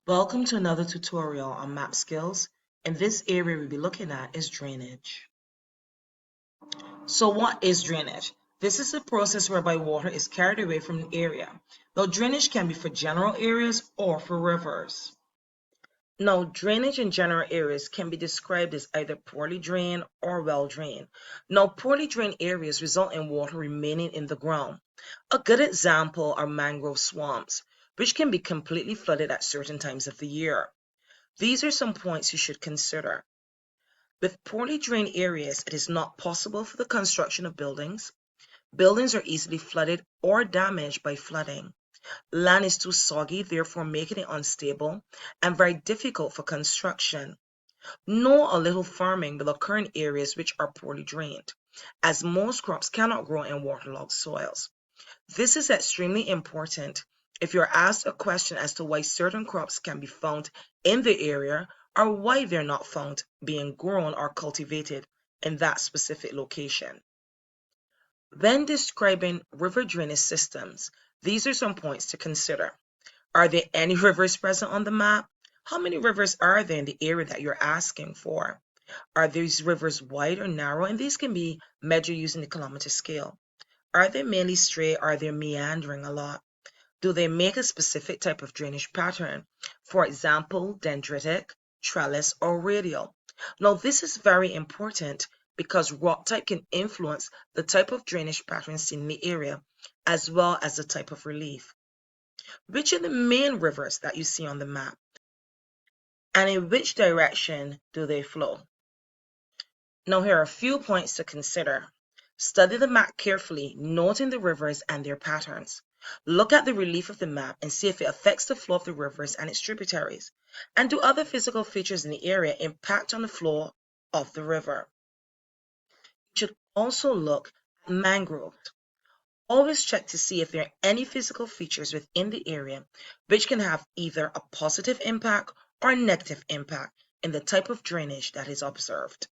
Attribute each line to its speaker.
Speaker 1: Welcome to another tutorial on Mapskills. In this area we'll be looking at is drainage. So what is drainage? This is a process whereby water is carried away from an area. Now drainage can be for general areas or for rivers. Now drainage in general areas can be described as either poorly drained or well drained. Now poorly drained areas result in water remaining in the ground. A good example are mangrove swamps, which can be completely flooded at certain times of the year. These are some points you should consider. With poorly drained areas, it is not possible for the construction of buildings. Buildings are easily flooded or damaged by flooding. Land is too soggy, therefore making it unstable and very difficult for construction. No or little farming will occur in areas which are poorly drained, as most crops cannot grow in waterlogged soils. This is extremely important if you're asked a question as to why certain crops can be found in the area or why they're not found being grown or cultivated in that specific location. When describing river drainage systems, these are some points to consider. Are there any rivers present on the map? How many rivers are there in the area that you're asking for? Are these rivers wide or narrow? And these can be measured using the kilometer scale. Are they mainly straight? Are they meandering a lot? Do they make a specific type of drainage pattern? For example, dendritic, trellis, or radial. Now, this is very important because rock type can influence the type of drainage patterns seen in the area, as well as the type of relief. Which are the main rivers that you see on the map? And in which direction do they flow? Now, here are a few points to consider. Study the map carefully, noting the rivers and their patterns. Look at the relief of the map and see if it affects the flow of the rivers and its tributaries. And do other physical features in the area impact on the flow of the river? You should also look at mangroves. Always check to see if there are any physical features within the area which can have either a positive impact or a negative impact in the type of drainage that is observed.